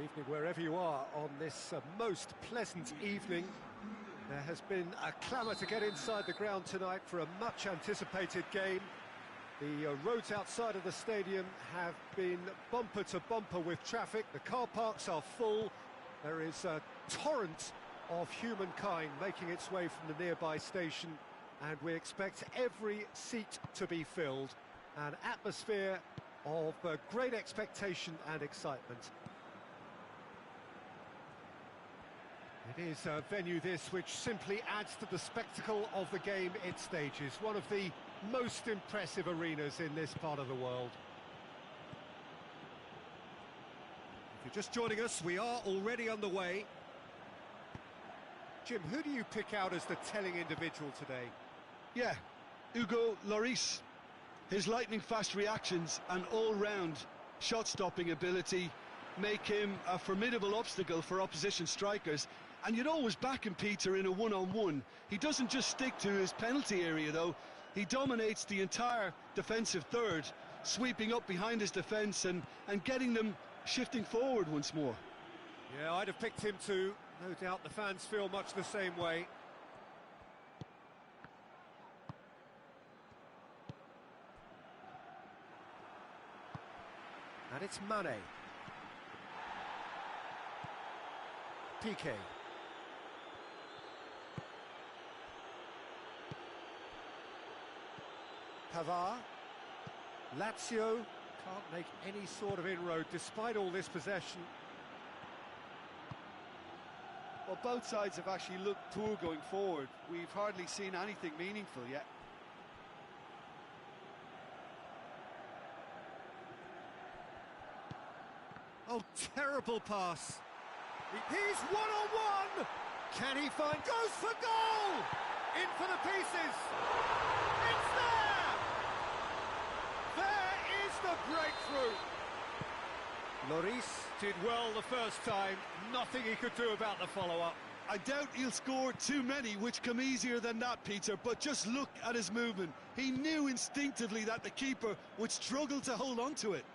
Evening wherever you are on this most pleasant evening. There has been a clamour to get inside the ground tonight for a much anticipated game. The roads outside of the stadium have been bumper to bumper with traffic. The car parks are full. There is a torrent of humankind making its way from the nearby station, and we expect every seat to be filled. An atmosphere of great expectation and excitement. It is a venue this which simply adds to the spectacle of the game it stages. One of the most impressive arenas in this part of the world. If you're just joining us, we are already underway. Jim, who do you pick out as the telling individual today? Yeah, Hugo Lloris. His lightning-fast reactions and all-round shot-stopping ability make him a formidable obstacle for opposition strikers. And you'd always back him, Peter, in a one-on-one. He doesn't just stick to his penalty area, though. He dominates the entire defensive third, sweeping up behind his defence and getting them shifting forward once more. Yeah, I'd have picked him too. No doubt the fans feel much the same way. And it's Mane. Piqué. Pavard. Lazio can't make any sort of inroad despite all this possession. Well, both sides have actually looked poor going forward. We've hardly seen anything meaningful yet. Oh, terrible pass. He's one-on-one! Can he find... Goes for goal! In for the pieces! It's there! There is the breakthrough! Lloris did well the first time. Nothing he could do about the follow-up. I doubt he'll score too many, which come easier than that, Peter, but just look at his movement. He knew instinctively that the keeper would struggle to hold on to it.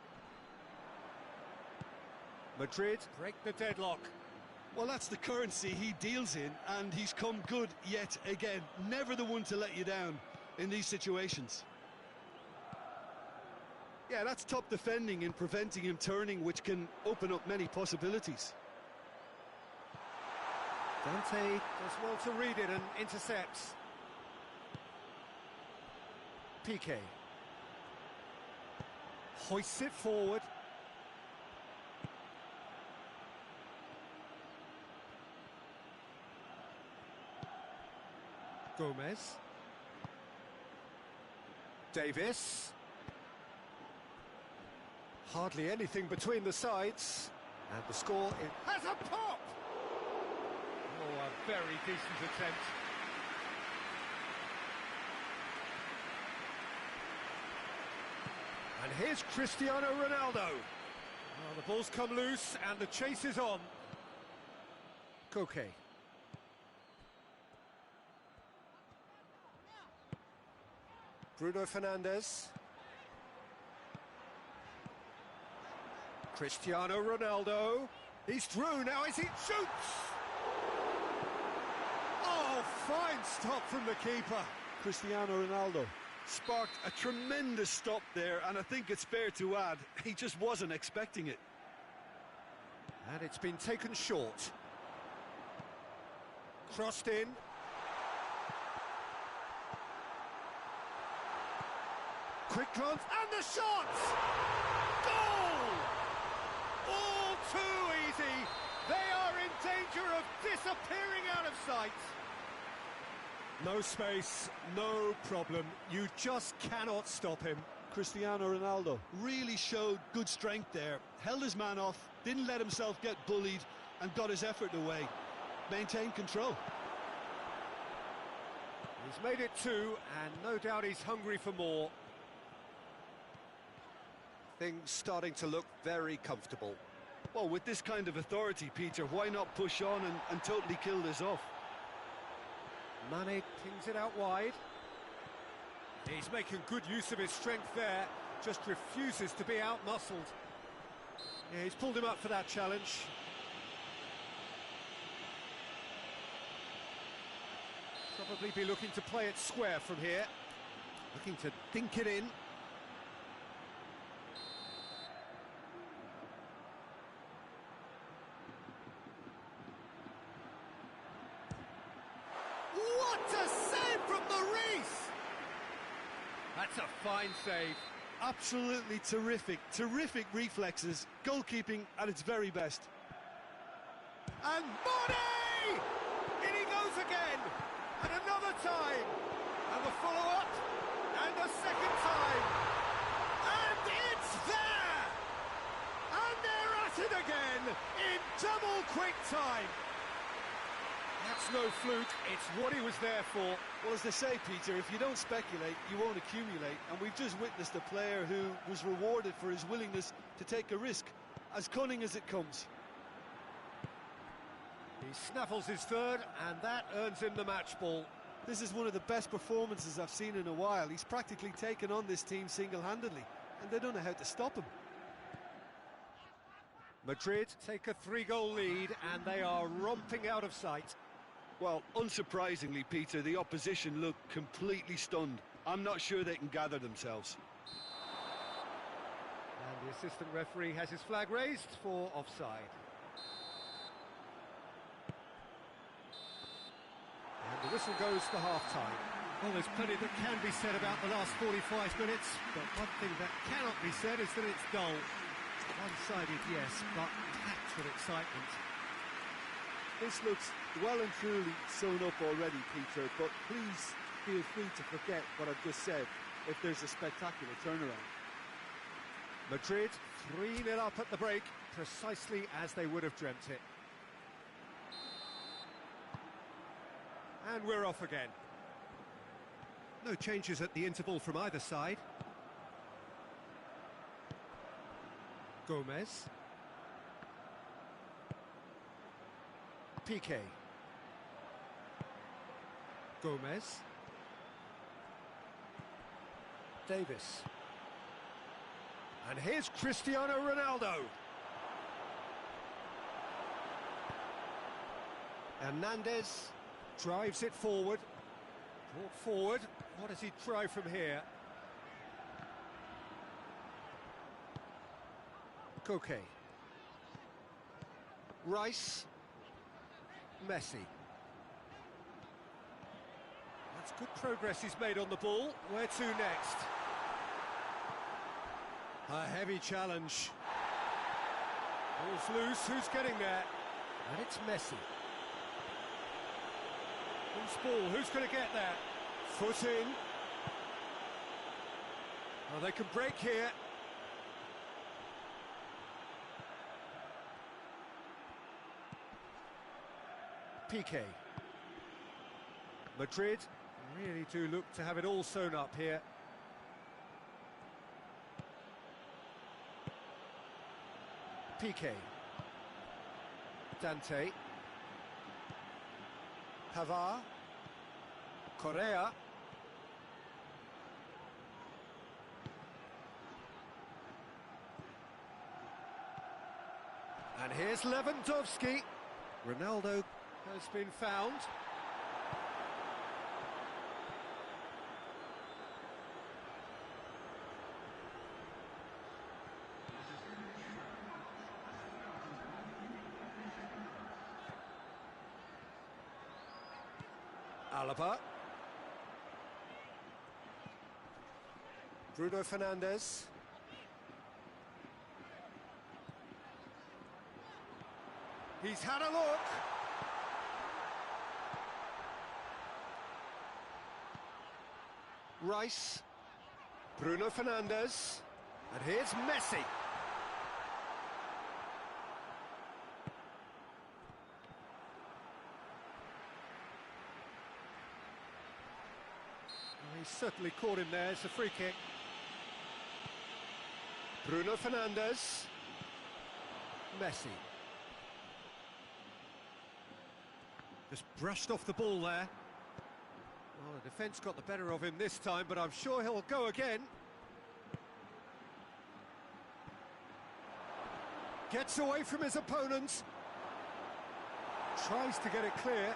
Madrid break the deadlock. Well, that's the currency he deals in, and he's come good yet again. Never the one to let you down in these situations. Yeah, that's top defending and preventing him turning, which can open up many possibilities. Dante does well to read it and intercepts. Piqué hoists it forward. Gomez. Davis. Hardly anything between the sides. And the score has a pop! Oh, a very decent attempt. And here's Cristiano Ronaldo. Well, the ball's come loose and the chase is on. Koke. Bruno Fernandes. Cristiano Ronaldo. He's through now as he shoots! Oh, fine stop from the keeper. Cristiano Ronaldo sparked a tremendous stop there, and I think it's fair to add, he just wasn't expecting it. And it's been taken short. Crossed in. Quick glance, and the shot! Goal! All too easy. They are in danger of disappearing out of sight. No space, no problem. You just cannot stop him. Cristiano Ronaldo really showed good strength there. Held his man off, didn't let himself get bullied, and got his effort away. Maintained control. He's made it two, and no doubt he's hungry for more. Things starting to look very comfortable. Well, with this kind of authority, Peter, why not push on and totally kill this off? Mane pings it out wide. He's making good use of his strength there, just refuses to be out-muscled. Yeah, he's pulled him up for that challenge. Probably be looking to play it square from here. Looking to dink it in. What a save from Maurice! That's a fine save. Absolutely terrific, terrific reflexes, goalkeeping at its very best. And Body! In he goes again! And another time! And the follow-up! And a second time! And it's there! And they're at it again! In double quick time! That's no fluke, it's what he was there for. Well, as they say, Peter, if you don't speculate, you won't accumulate. And we've just witnessed a player who was rewarded for his willingness to take a risk, as cunning as it comes. He snaffles his third, and that earns him the match ball. This is one of the best performances I've seen in a while. He's practically taken on this team single-handedly, and they don't know how to stop him. Madrid take a 3-goal lead, and they are romping out of sight. Well, unsurprisingly, Peter, the opposition look completely stunned. I'm not sure they can gather themselves. And the assistant referee has his flag raised for offside. And the whistle goes for half-time. Well, there's plenty that can be said about the last 45 minutes, but one thing that cannot be said is that it's dull. One-sided, yes, but packed with excitement. This looks well and truly sewn up already, Peter, but please feel free to forget what I've just said if there's a spectacular turnaround. Madrid 3-0 up at the break, precisely as they would have dreamt it. And we're off again. No changes at the interval from either side. Gomez. Piqué. Gomez. Davis. And here's Cristiano Ronaldo. Hernandez drives it forward. Brought forward. What does he try from here? Koke. Rice. Messi. That's good progress he's made on the ball. Where to next? A heavy challenge. Ball's loose. Who's getting there? And it's Messi. Loose ball. Who's going to get there? Foot in. Oh, they can break here. Piqué. Madrid really do look to have it all sewn up here. Piqué. Dante. Pavard. Correa. And here's Lewandowski. Ronaldo has been found. Alaba. Bruno Fernandes. He's had a look. Rice. Bruno Fernandes. And here's Messi. He's certainly caught him there. It's a free kick. Bruno Fernandes. Messi. Just brushed off the ball there. Well, the defence got the better of him this time, but I'm sure he'll go again. Gets away from his opponent. Tries to get it clear.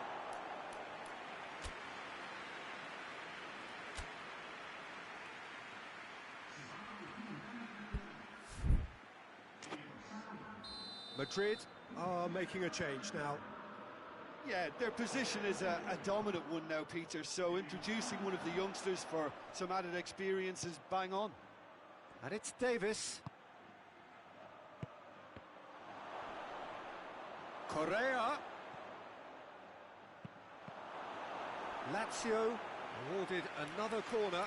Madrid are making a change now. Yeah, their position is a dominant one now, Peter, so introducing one of the youngsters for some added experience is bang on. And it's Davis. Correa. Lazio awarded another corner.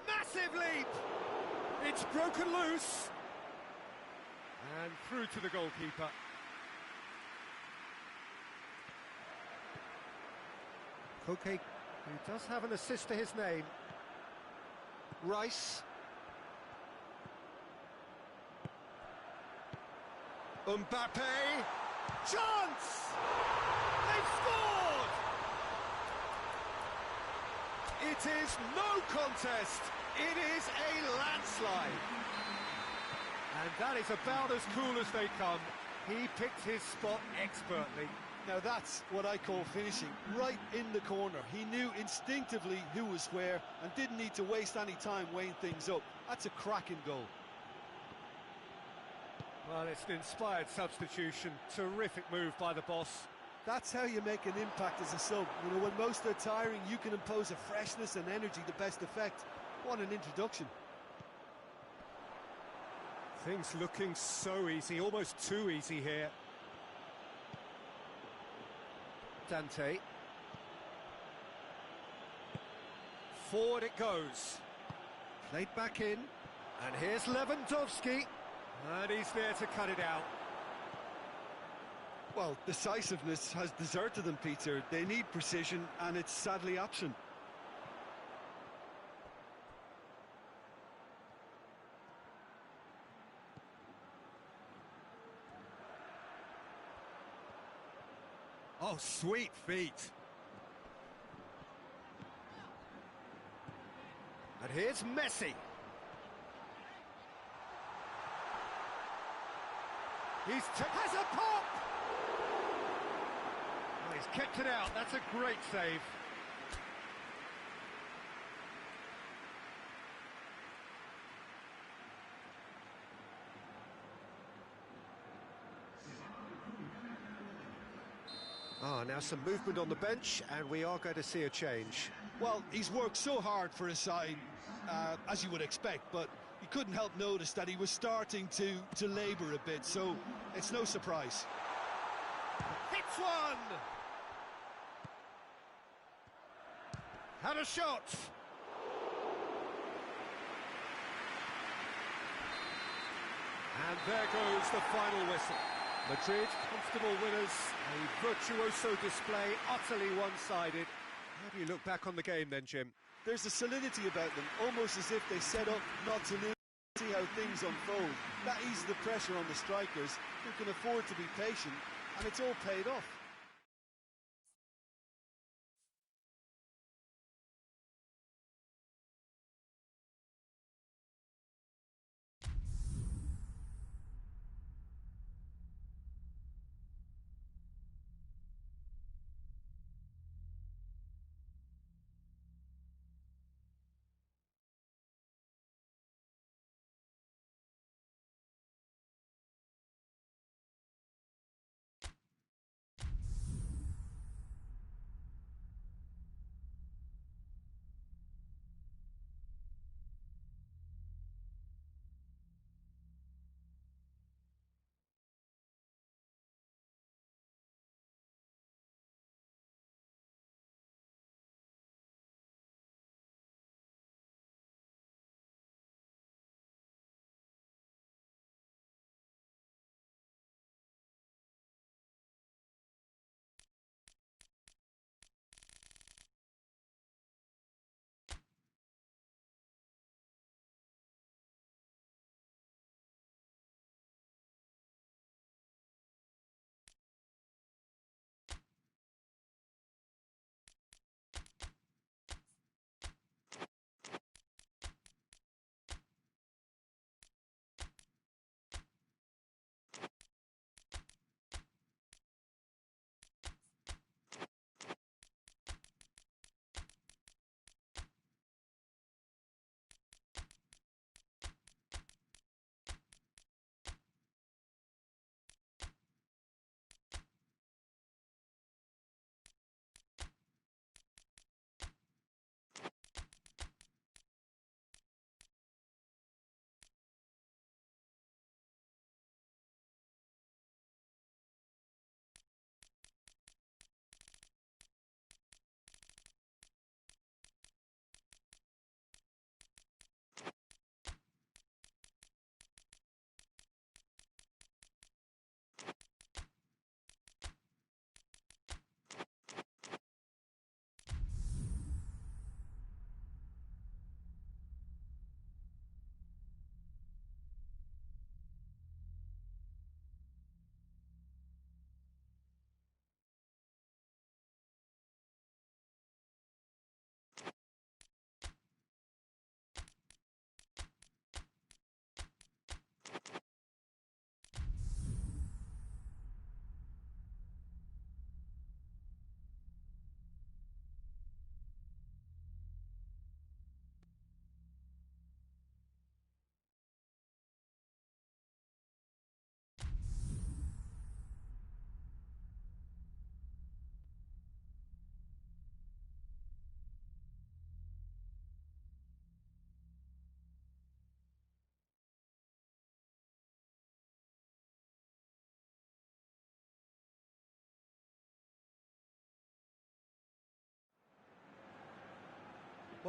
Massive leap! It's broken loose. And through to the goalkeeper. Koke, who does have an assist to his name. Rice. Mbappe. Chance! They've scored! It is no contest. It is a landslide. And that is about as cool as they come. He picked his spot expertly. Now that's what I call finishing, right in the corner. He knew instinctively who was where and didn't need to waste any time weighing things up. That's a cracking goal. Well, it's an inspired substitution. Terrific move by the boss. That's how you make an impact as a sub. You know, when most are tiring, you can impose a freshness and energy to best effect. What an introduction. Things looking so easy, almost too easy here. Dante. Forward it goes. Played back in. And here's Lewandowski. And he's there to cut it out. Well, decisiveness has deserted them, Peter. They need precision, and it's sadly absent. Oh, sweet feet. And here's Messi. Has a pop! Oh, he's kept it out. That's a great save. Now some movement on the bench, and we are going to see a change. Well, he's worked so hard for his side, as you would expect, but you couldn't help notice that he was starting to labour a bit, so it's no surprise. Hits one! Had a shot! And there goes the final whistle. Madrid, comfortable winners, a virtuoso display, utterly one-sided. How do you look back on the game then, Jim? There's a solidity about them, almost as if they set up not to lose, see how things unfold. That eases the pressure on the strikers, who can afford to be patient, and it's all paid off.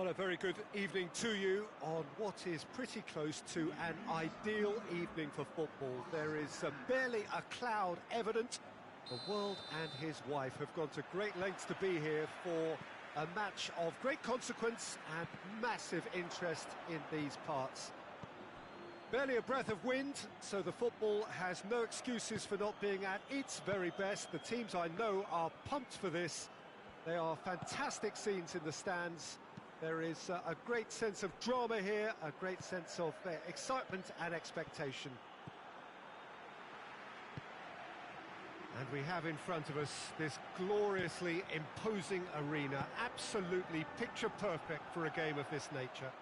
Well, a very good evening to you on what is pretty close to an ideal evening for football. There is barely a cloud evident. The world and his wife have gone to great lengths to be here for a match of great consequence and massive interest in these parts. Barely a breath of wind, so the football has no excuses for not being at its very best. The teams I know are pumped for this. They are fantastic scenes in the stands. There is a great sense of drama here, a great sense of excitement and expectation. And we have in front of us this gloriously imposing arena, absolutely picture perfect for a game of this nature.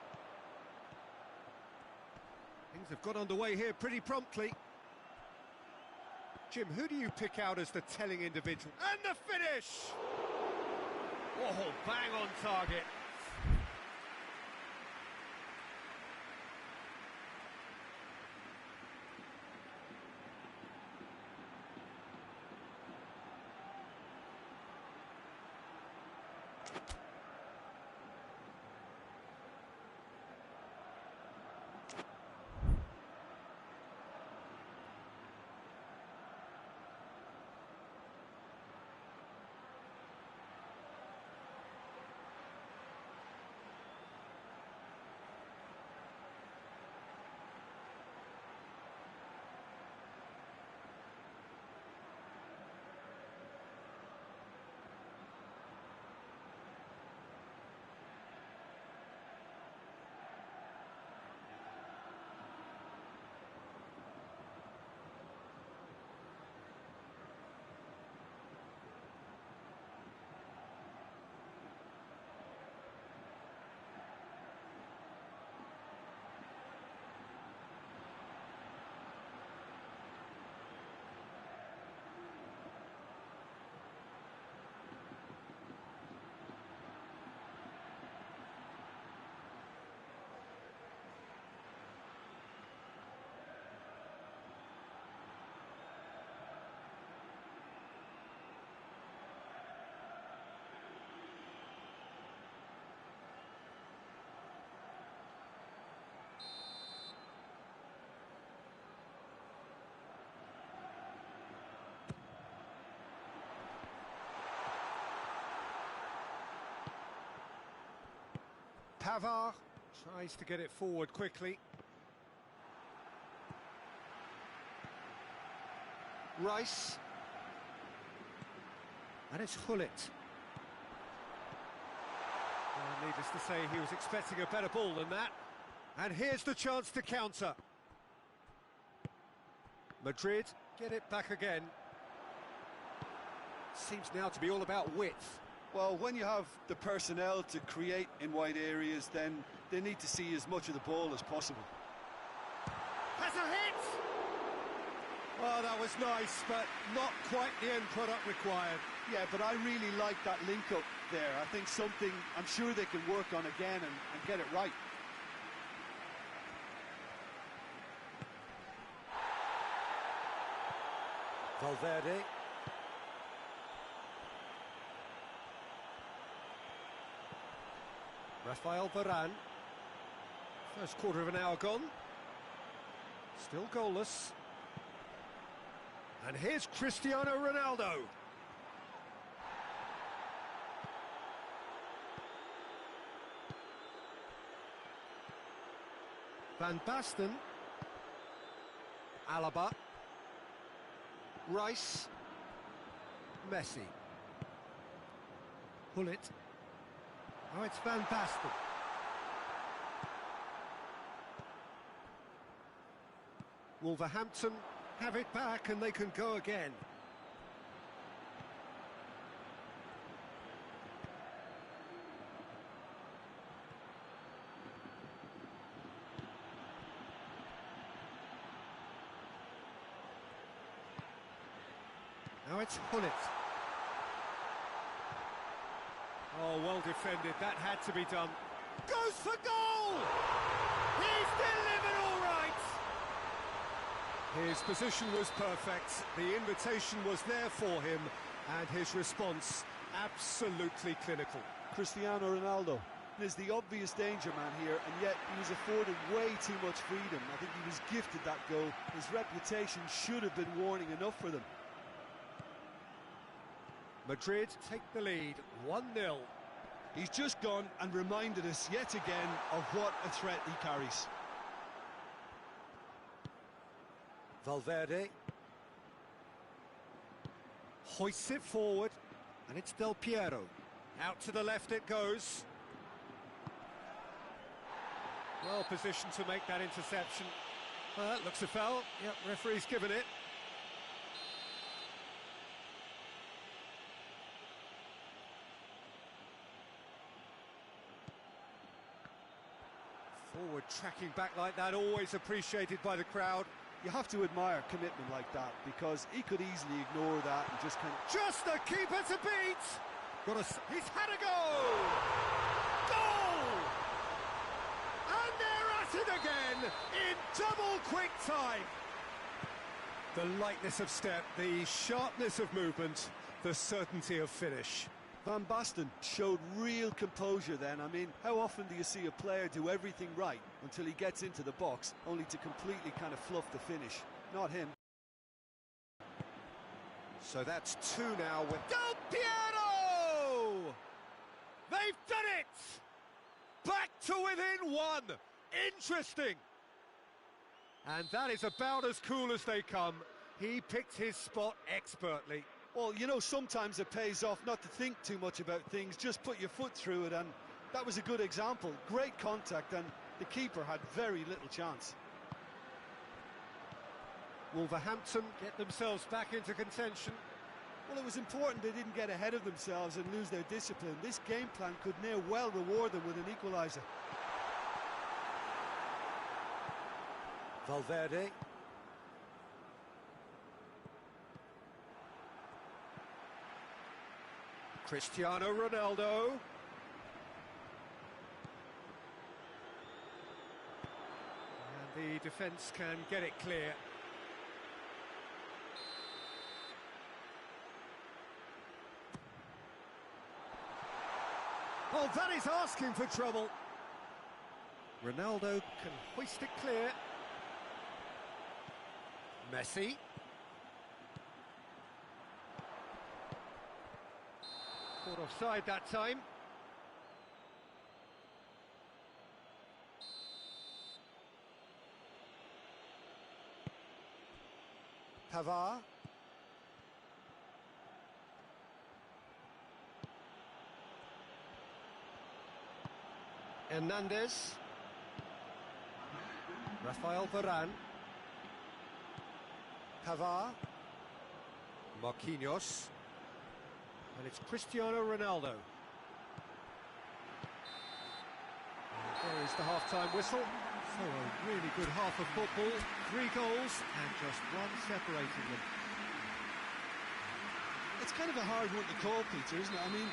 Things have got underway here pretty promptly. Jim, who do you pick out as the telling individual? And the finish! Oh, bang on target. Pavard tries to get it forward quickly. Rice. And it's Hullet. Well, needless to say, he was expecting a better ball than that. And here's the chance to counter. Madrid get it back again. Seems now to be all about width. Well, when you have the personnel to create in wide areas, then they need to see as much of the ball as possible. Has a hit! Well, that was nice, but not quite the end product required. Yeah, but I really like that link-up there. I think something I'm sure they can work on again and get it right. Valverde. Rafael Varane. First quarter of an hour gone. Still goalless. And here's Cristiano Ronaldo. Van Basten. Alaba. Rice. Messi. Hullet. Oh, it's Van Basten. Wolverhampton have it back and they can go again. Now it's Hullet. Oh, well defended, that had to be done. Goes for goal! He's delivered all right! His position was perfect, the invitation was there for him, and his response absolutely clinical. Cristiano Ronaldo, written as the obvious danger man here, and yet he was afforded way too much freedom. I think he was gifted that goal. His reputation should have been warning enough for them. Madrid take the lead, 1-0. He's just gone and reminded us yet again of what a threat he carries. Valverde hoists it forward, and it's Del Piero. Out to the left it goes. Well positioned to make that interception. Looks a foul. Yep, referee's given it. Forward tracking back like that, always appreciated by the crowd. You have to admire commitment like that, because he could easily ignore that and just kind of... Just the keeper to beat! He's had a goal! Goal! And they're at it again in double quick time. The lightness of step, the sharpness of movement, the certainty of finish. Van Basten showed real composure then. I mean, how often do you see a player do everything right until he gets into the box, only to completely kind of fluff the finish? Not him. So that's 2 now with Del Piero! They've done it! Back to within 1! Interesting! And that is about as cool as they come. He picked his spot expertly. Well, you know, sometimes it pays off not to think too much about things, just put your foot through it, and that was a good example. Great contact, and the keeper had very little chance. Wolverhampton get themselves back into contention. Well, it was important they didn't get ahead of themselves and lose their discipline. This game plan could near well reward them with an equaliser. Valverde. Cristiano Ronaldo. And the defence can get it clear. Oh, that is asking for trouble. Ronaldo can hoist it clear. Messi. Caught offside that time. Pavard. Hernandez. Rafael Varane. Pavard. Marquinhos. And it's Cristiano Ronaldo. And there is the half-time whistle. So a really good half of football. 3 goals and just 1 separating them. It's kind of a hard one to call, Peter, isn't it? I mean,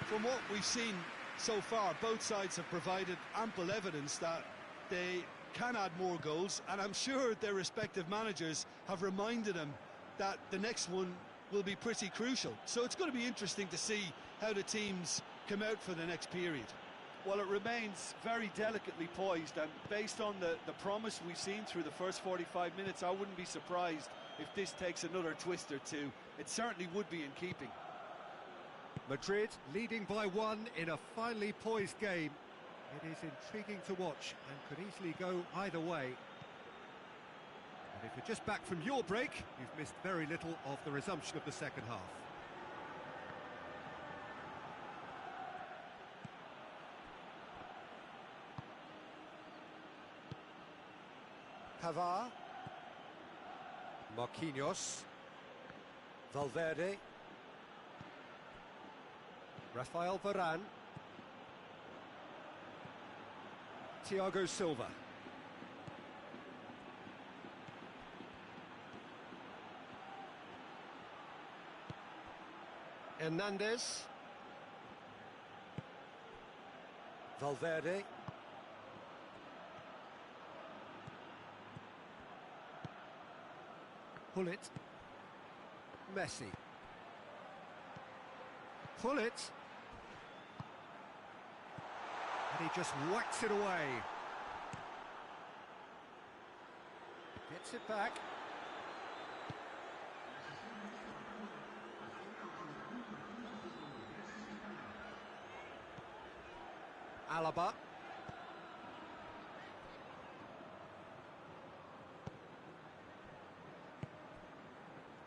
from what we've seen so far, both sides have provided ample evidence that they can add more goals, and I'm sure their respective managers have reminded them that the next one will be pretty crucial. So it's going to be interesting to see how the teams come out for the next period. Well, it remains very delicately poised, and based on the promise we've seen through the first 45 minutes, I wouldn't be surprised if this takes another twist or two. It certainly would be in keeping. Madrid leading by 1 in a finely poised game. It is intriguing to watch and could easily go either way. And if you're just back from your break, you've missed very little of the resumption of the second half. Pavard. Marquinhos. Valverde. Rafael Varane. Thiago Silva. Hernandez. Valverde. Pull it. Messi. Pull it. And he just whacks it away. Gets it back. Alaba.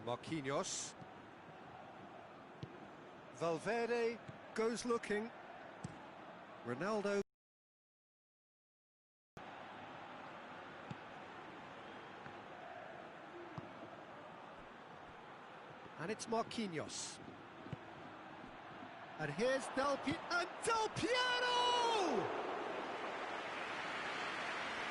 Marquinhos. Valverde goes looking. Ronaldo. And it's Marquinhos. And here's Del Piero!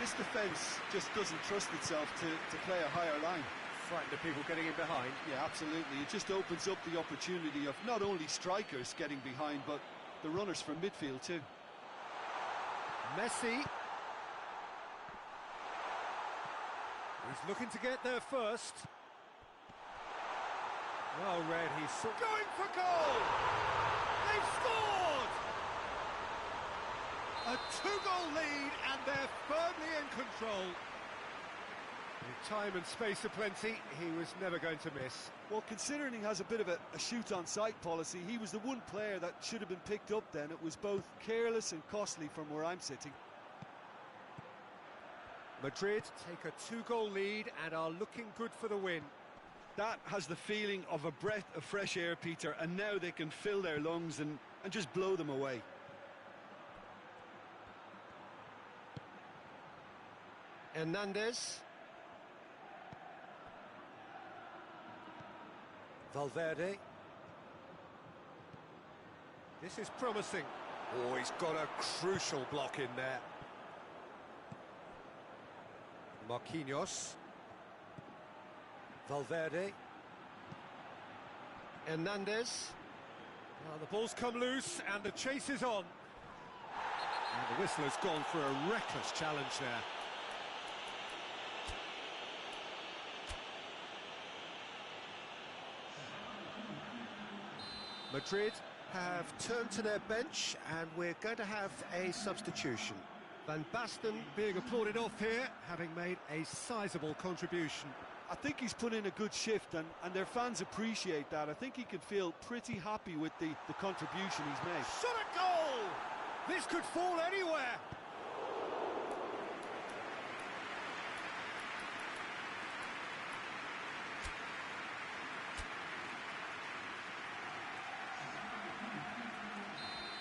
This defence just doesn't trust itself to play a higher line. Frightened of people getting in behind. Yeah, absolutely. It just opens up the opportunity of not only strikers getting behind, but the runners from midfield too. Messi. He's looking to get there first. Well read, he's going for goal! They've scored! A 2-goal lead, and they're firmly in control. With time and space aplenty, he was never going to miss. Well, considering he has a bit of a shoot-on-sight policy, he was the one player that should have been picked up then. It was both careless and costly from where I'm sitting. Madrid take a 2-goal lead and are looking good for the win. That has the feeling of a breath of fresh air, Peter, and now they can fill their lungs and just blow them away. Hernandez. Valverde. This is promising. Oh, he's got a crucial block in there. Marquinhos. Valverde. Hernandez. Well, the ball's come loose and the chase is on. And the whistle has gone for a reckless challenge there. Madrid have turned to their bench and we're going to have a substitution. Van Basten being applauded off here, having made a sizable contribution. I think he's put in a good shift and their fans appreciate that. I think he can feel pretty happy with the contribution he's made. Shot at goal! This could fall anywhere!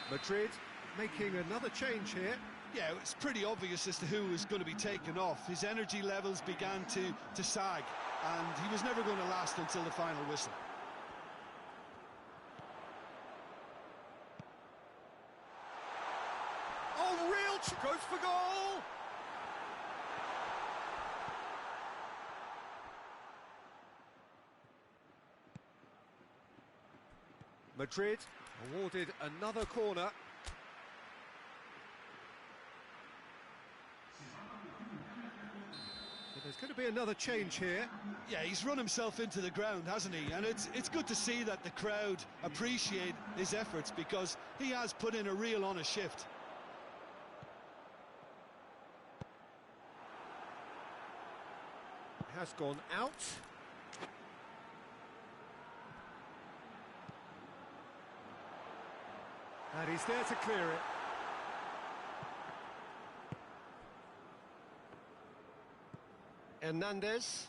Madrid making another change here. Yeah, it's pretty obvious as to who was going to be taken off. His energy levels began to sag, and he was never going to last until the final whistle. Oh, real goes for goal! Madrid awarded another corner. But there's going to be another change here. Yeah, he's run himself into the ground, hasn't he? And it's good to see that the crowd appreciate his efforts because he has put in a real honest shift. Has gone out. And he's there to clear it. Hernandez.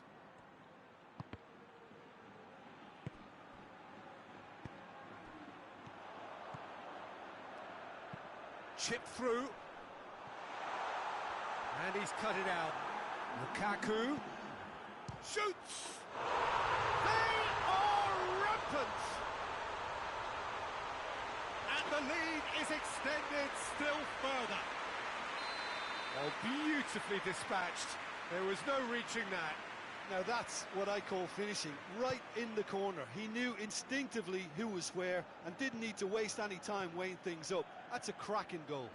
Chip through. And he's cut it out. Lukaku. Shoots! They are rampant! And the lead is extended still further. Oh, beautifully dispatched. There was no reaching that. Now that's what I call finishing, right in the corner. He knew instinctively who was where and didn't need to waste any time weighing things up. That's a cracking goal.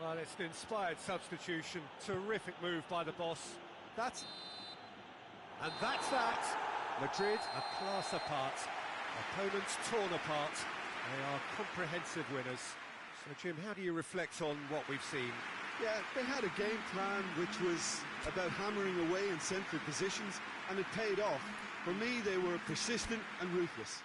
Well, it's an inspired substitution. Terrific move by the boss. That's that. Madrid a class apart. Opponents torn apart. They are comprehensive winners. So, Jim, how do you reflect on what we've seen? Yeah, they had a game plan which was about hammering away in central positions, and it paid off. For me, they were persistent and ruthless.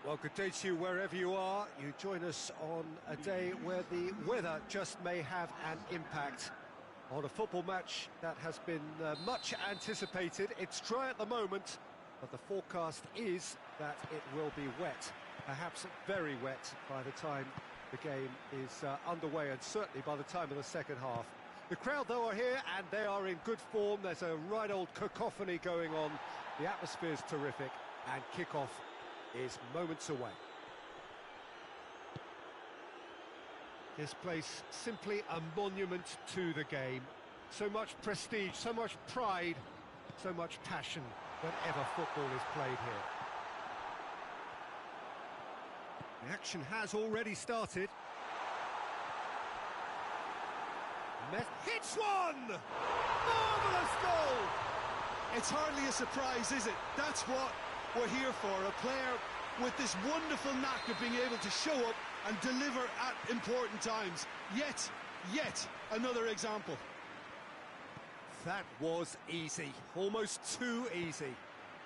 Well, good day to you wherever you are. You join us on a day where the weather just may have an impact on a football match that has been much anticipated. It's dry at the moment, but the forecast is that it will be wet, perhaps very wet by the time the game is underway, and certainly by the time of the second half. The crowd, though, are here, and they are in good form. There's a right old cacophony going on. The atmosphere's terrific, and kickoff is moments away. This place simply a monument to the game. So much prestige, so much pride, so much passion whenever football is played here. The action has already started. Hits one! Marvellous goal! It's hardly a surprise, is it? That's what we're here for, a player with this wonderful knack of being able to show up and deliver at important times. Yet another example. That was easy, almost too easy.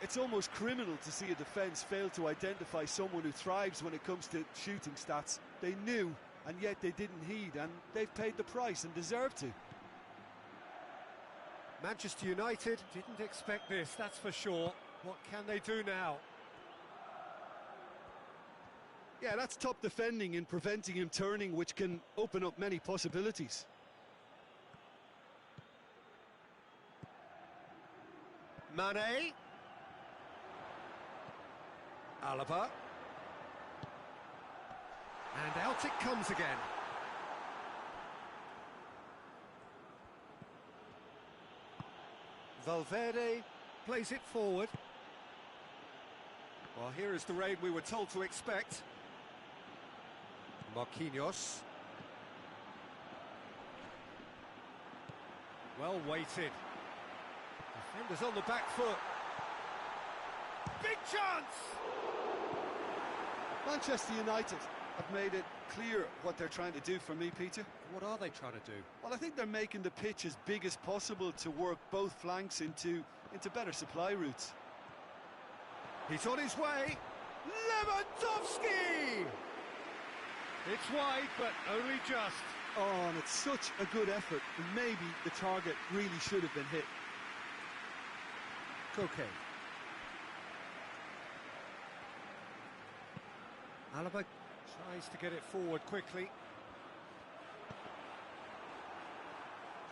It's almost criminal to see a defence fail to identify someone who thrives when it comes to shooting stats. They knew, and yet they didn't heed, and they've paid the price and deserve to. Manchester United didn't expect this, that's for sure. What can they do now? Yeah, that's top defending and preventing him turning, which can open up many possibilities. Mane. Alaba. And out it comes again. Valverde plays it forward. Well, here is the rain we were told to expect. Marquinhos. Well weighted. Defenders on the back foot. Big chance! Manchester United have made it clear what they're trying to do for me, Peter. What are they trying to do? Well, I think they're making the pitch as big as possible to work both flanks into better supply routes. He's on his way. Lewandowski! It's wide, but only just. Oh, and it's such a good effort. And maybe the target really should have been hit. Koke. Alaba tries to get it forward quickly.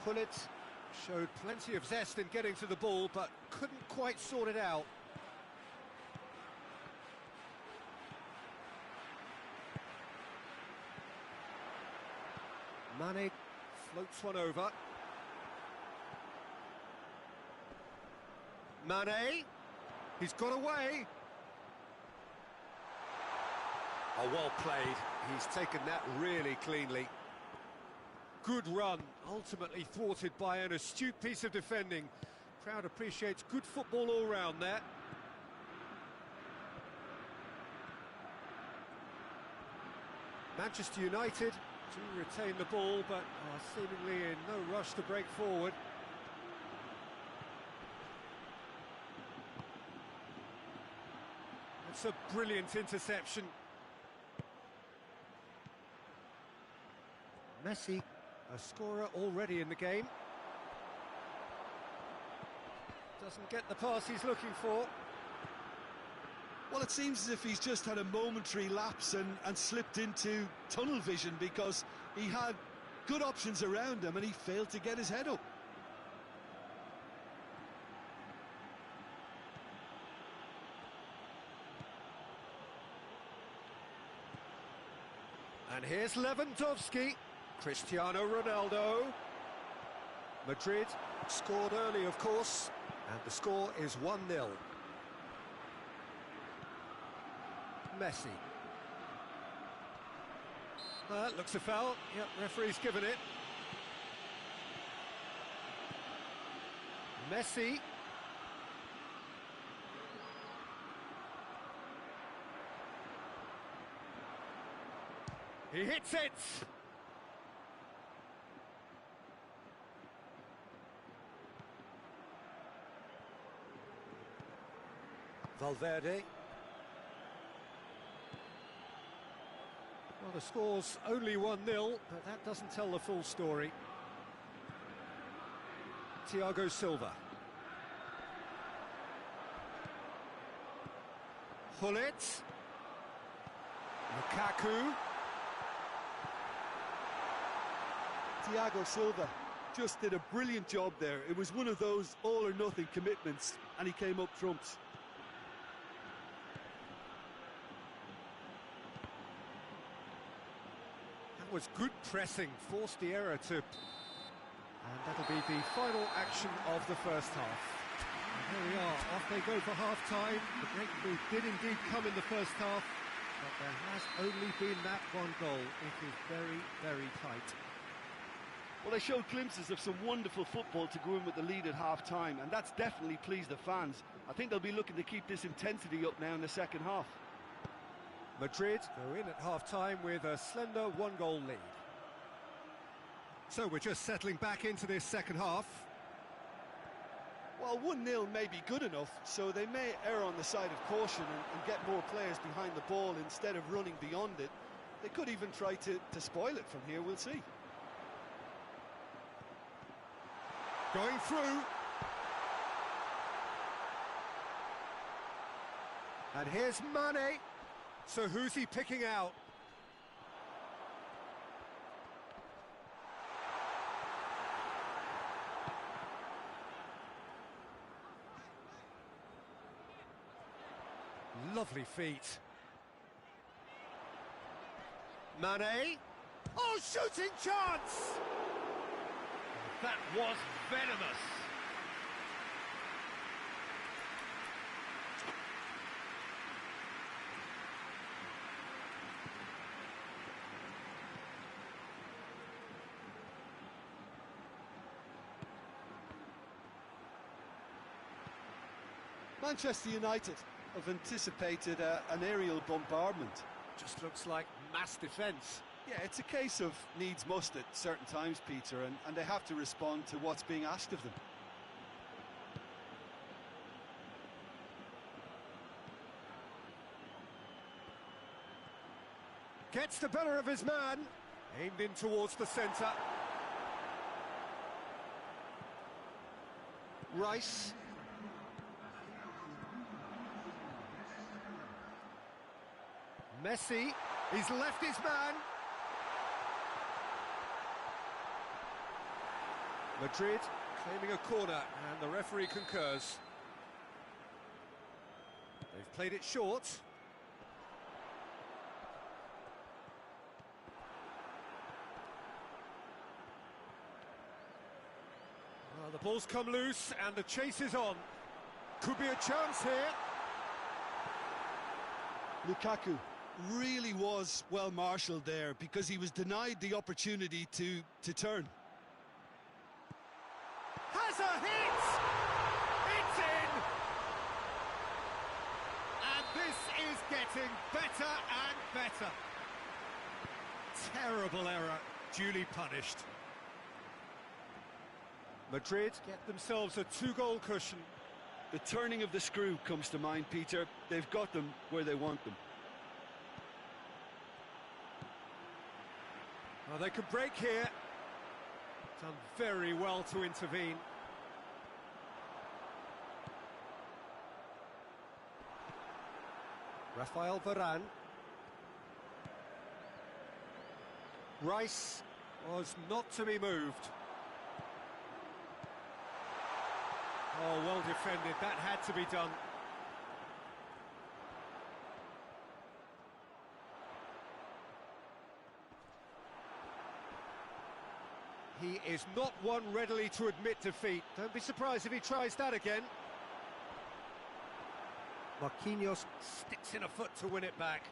Gullit showed plenty of zest in getting to the ball, but couldn't quite sort it out. Mane floats one over. Mane, he's got away. Oh, well played. He's taken that really cleanly. Good run, ultimately thwarted by an astute piece of defending. Crowd appreciates good football all round there. Manchester United do retain the ball, but are seemingly in no rush to break forward. It's a brilliant interception. Messi, a scorer already in the game. Doesn't get the pass he's looking for. Well, it seems as if he's just had a momentary lapse and slipped into tunnel vision, because he had good options around him and he failed to get his head up. And here's Lewandowski. Cristiano Ronaldo. Madrid scored early, of course, and the score is 1-0. Messi. Looks a foul. Yep, referee's given it. Messi. He hits it! Valverde. Well, the score's only 1-0, but that doesn't tell the full story. Thiago Silva. Gullit. Lukaku. Thiago Silva just did a brilliant job there. It was one of those all-or-nothing commitments, and he came up trumps. That was good pressing, forced the error to... And that'll be the final action of the first half. And here we are, off they go for half-time. The breakthrough did indeed come in the first half, but there has only been that one goal. It is very, very tight. Well, they showed glimpses of some wonderful football to go in with the lead at half-time, and that's definitely pleased the fans. I think they'll be looking to keep this intensity up now in the second half. Madrid go in at half-time with a slender one-goal lead. So we're just settling back into this second half. Well, 1-0 may be good enough, so they may err on the side of caution and get more players behind the ball instead of running beyond it. They could even try to spoil it from here, we'll see. Going through. And here's Mane. So who's he picking out? Lovely feet. Mane. Oh, shooting chance! That was venomous. Manchester United have anticipated an aerial bombardment. Just looks like mass defence. Yeah, it's a case of needs must at certain times, Peter, and they have to respond to what's being asked of them. Gets the better of his man. Aimed in towards the centre. Rice. Messi. He's left his man. Madrid claiming a corner, and the referee concurs. They've played it short. Well, the ball's come loose, and the chase is on. Could be a chance here. Lukaku really was well marshalled there because he was denied the opportunity to turn. Has a hit! It's in! And this is getting better and better. Terrible error, duly punished. Madrid get themselves a 2-goal cushion. The turning of the screw comes to mind, Peter. They've got them where they want them. Well, they could break here. Done very well to intervene. Rafael Varane. Rice was not to be moved. Oh, well defended. That had to be done. He is not one readily to admit defeat. Don't be surprised if he tries that again. Marquinhos sticks in a foot to win it back.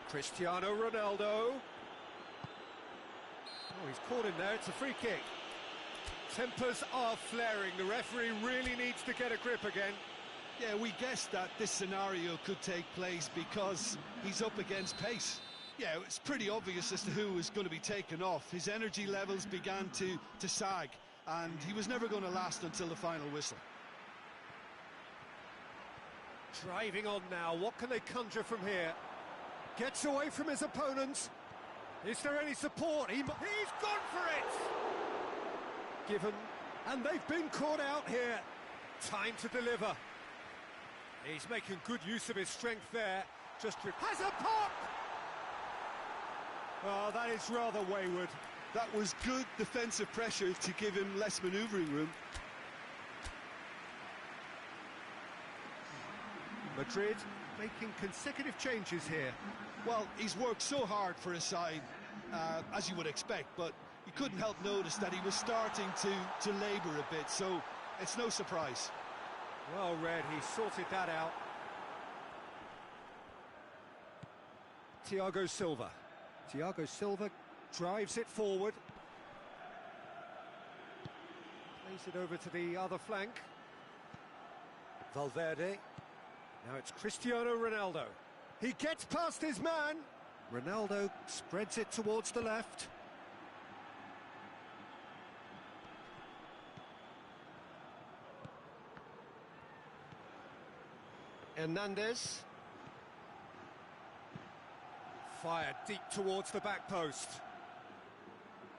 Cristiano Ronaldo. Oh, he's caught in there. It's a free kick. Tempers are flaring. The referee really needs to get a grip again. Yeah, we guessed that this scenario could take place because he's up against pace. Yeah, it's pretty obvious as to who was going to be taken off. His energy levels began to sag, and he was never going to last until the final whistle. Driving on now. What can they conjure from here? Gets away from his opponents. Is there any support? He's gone for it! Given, and they've been caught out here. Time to deliver. He's making good use of his strength there. Has a pop! Oh, that is rather wayward. That was good defensive pressure to give him less manoeuvring room. Madrid making consecutive changes here. Well, he's worked so hard for his side, as you would expect, but you couldn't help notice that he was starting to labour a bit, so it's no surprise. Well read, he sorted that out. Thiago Silva. Thiago Silva drives it forward. Plays it over to the other flank. Valverde. Now it's Cristiano Ronaldo. He gets past his man. Ronaldo spreads it towards the left. Hernandez. Fired deep towards the back post.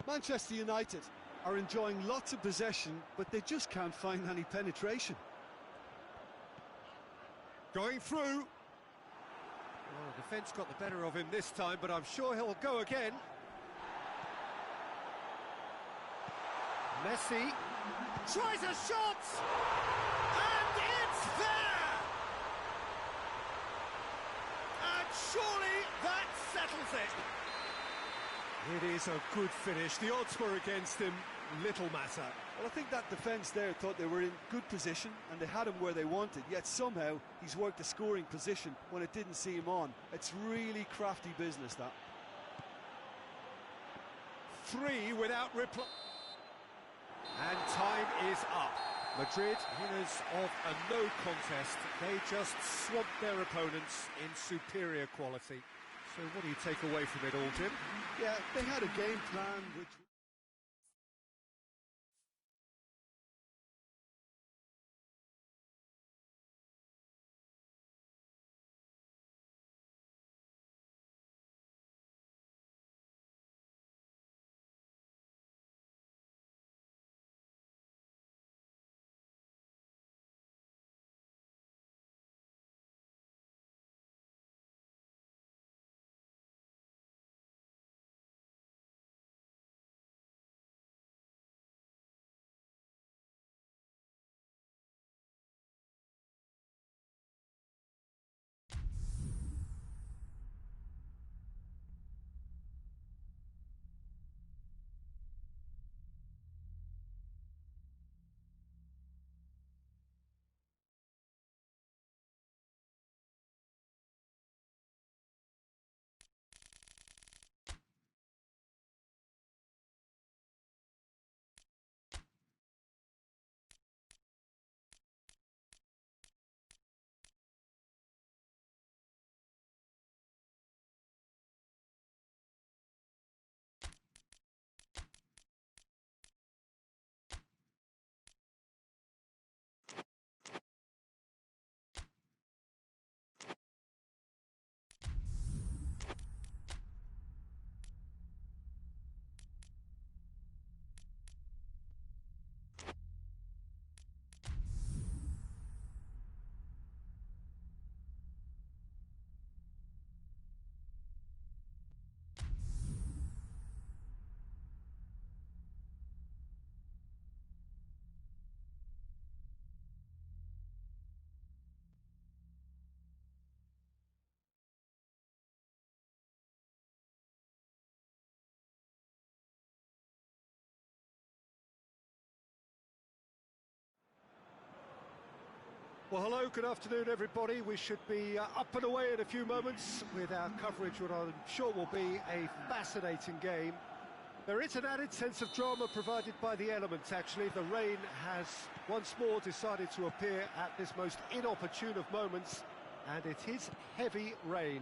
Manchester United are enjoying lots of possession, but they just can't find any penetration. Going through. Well, the defence got the better of him this time, but I'm sure he'll go again. Messi tries a shot! And it's there! And surely that settles it. It is a good finish. The odds were against him. Little matter. Well, I think that defence there thought they were in good position and they had him where they wanted, yet somehow he's worked a scoring position when it didn't see him on. It's really crafty business, that. 3 without reply. And time is up. Madrid, winners of a no contest, they just swamped their opponents in superior quality. So what do you take away from it all, Jim? Yeah, they had a game plan which... Well, hello, good afternoon, everybody. We should be up and away in a few moments with our coverage, what I'm sure will be a fascinating game. There is an added sense of drama provided by the elements, actually. The rain has once more decided to appear at this most inopportune of moments, and it is heavy rain.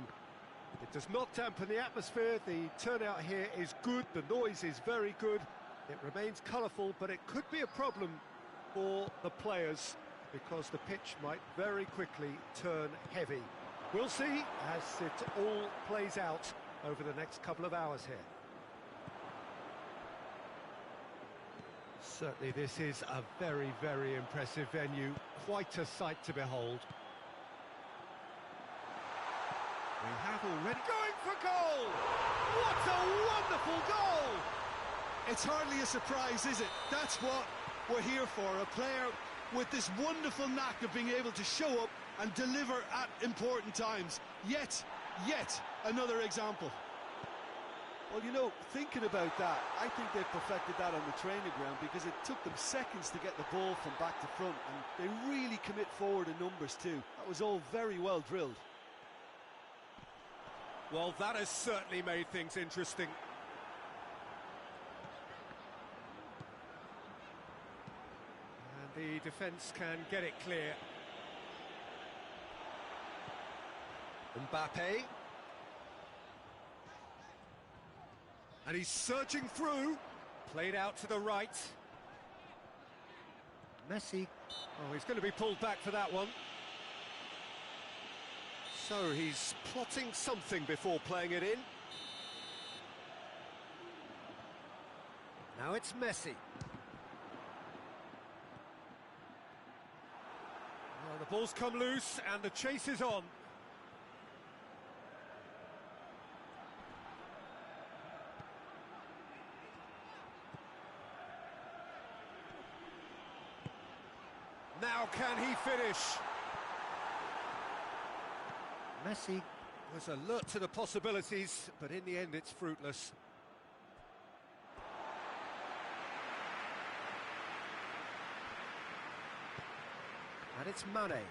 It does not dampen the atmosphere. The turnout here is good, the noise is very good. It remains colourful, but it could be a problem for the players, because the pitch might very quickly turn heavy. We'll see as it all plays out over the next couple of hours here. Certainly this is a very, very impressive venue, quite a sight to behold. We have already going for goal! What a wonderful goal! It's hardly a surprise, is it? That's what we're here for, a player with this wonderful knack of being able to show up and deliver at important times. Yet another example. Well, you know, thinking about that, I think they've perfected that on the training ground, because it took them seconds to get the ball from back to front, and they really commit forward in numbers too. That was all very well drilled. Well, that has certainly made things interesting. The defence can get it clear. Mbappe. And he's surging through. Played out to the right. Messi. Oh, he's going to be pulled back for that one. So he's plotting something before playing it in. Now it's Messi. Well, the ball's come loose and the chase is on. Now can he finish? Messi was alert to the possibilities, but in the end it's fruitless. And it's Mane.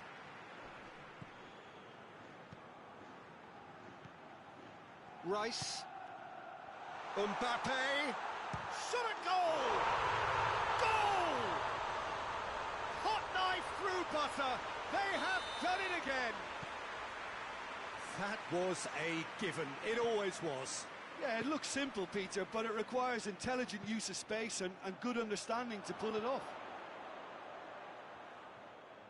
Rice. Mbappe. Shot at goal! Goal! Hot knife through butter. They have done it again. That was a given. It always was. Yeah, it looks simple, Peter, but it requires intelligent use of space and good understanding to pull it off.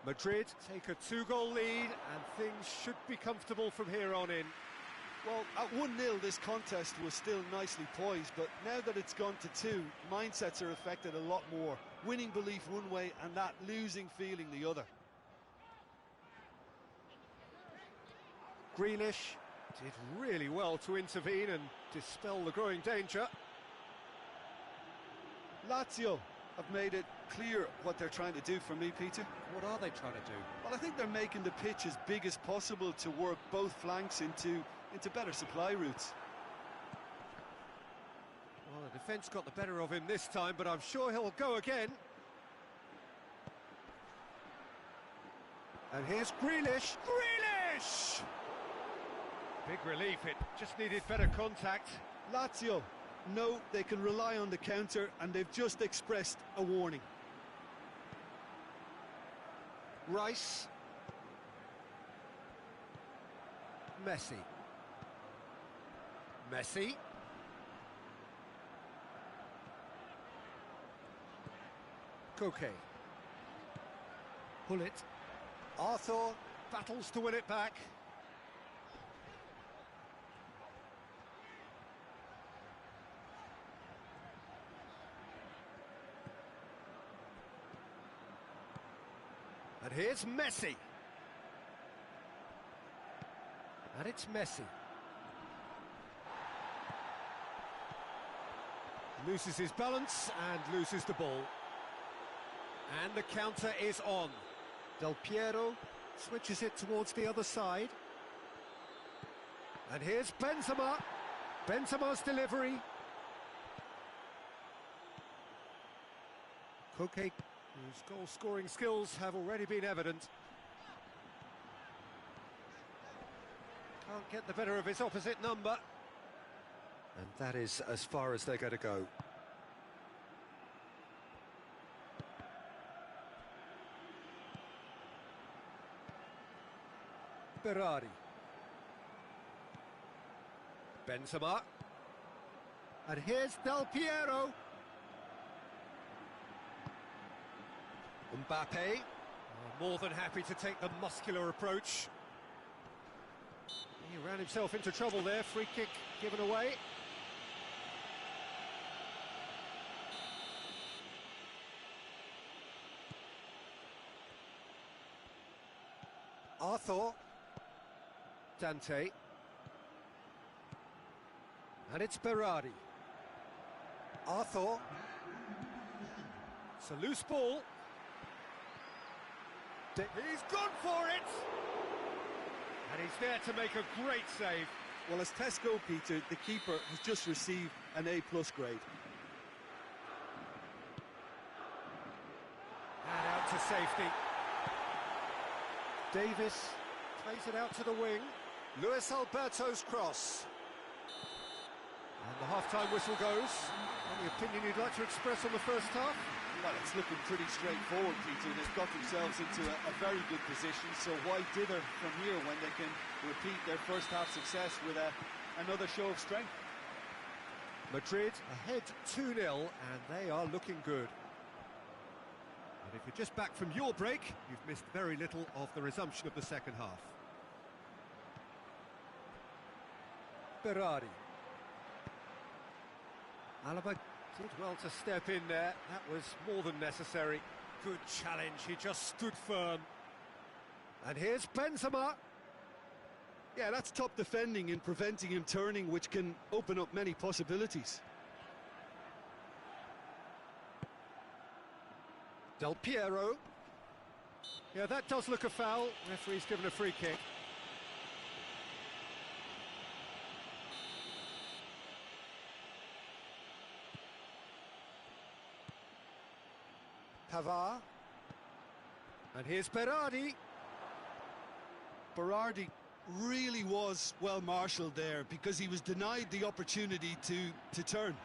Madrid take a 2-goal lead, and things should be comfortable from here on in. Well, at 1-0, this contest was still nicely poised, but now that it's gone to 2, mindsets are affected a lot more. Winning belief one way and that losing feeling the other. Grealish did really well to intervene and dispel the growing danger. Lazio have made it clear what they're trying to do for me, Peter. What are they trying to do? Well, I think they're making the pitch as big as possible to work both flanks into better supply routes. Well, the defence got the better of him this time, but I'm sure he'll go again. And here's Grealish. Grealish! Big relief, it just needed better contact. Lazio know they can rely on the counter, and they've just expressed a warning. Rice. Messi. Messi. Koke. Pull it. Arthur battles to win it back. And here's Messi. And it's Messi. Loses his balance and loses the ball. And the counter is on. Del Piero switches it towards the other side. And here's Benzema. Benzema's delivery. Koke, whose goal-scoring skills have already been evident. Can't get the better of his opposite number. And that is as far as they're going to go. Berardi. Benzema. And here's Del Piero. Mbappe, more than happy to take the muscular approach. He ran himself into trouble there, free kick given away. Arthur. Dante. And it's Berardi. Arthur. It's a loose ball. He's gone for it! And he's there to make a great save. Well, as Tesco, Peter, the keeper has just received an A+ grade. And out to safety. Davis plays it out to the wing. Luis Alberto's cross. And the half-time whistle goes. Any opinion you'd like to express on the first half? Well, it's looking pretty straightforward, Peter. They've got themselves into a very good position, so why dither from here when they can repeat their first half success with another show of strength? Madrid ahead 2-0, and they are looking good. And if you're just back from your break, you've missed very little of the resumption of the second half. Berardi. Alaba did well to step in there. That was more than necessary. Good challenge, he just stood firm. And here's Benzema. Yeah, that's top defending and preventing him turning, which can open up many possibilities. Del Piero. Yeah, that does look a foul. Referee's given a free kick. Pavard. And here's Berardi. Berardi really was well marshalled there because he was denied the opportunity to turn.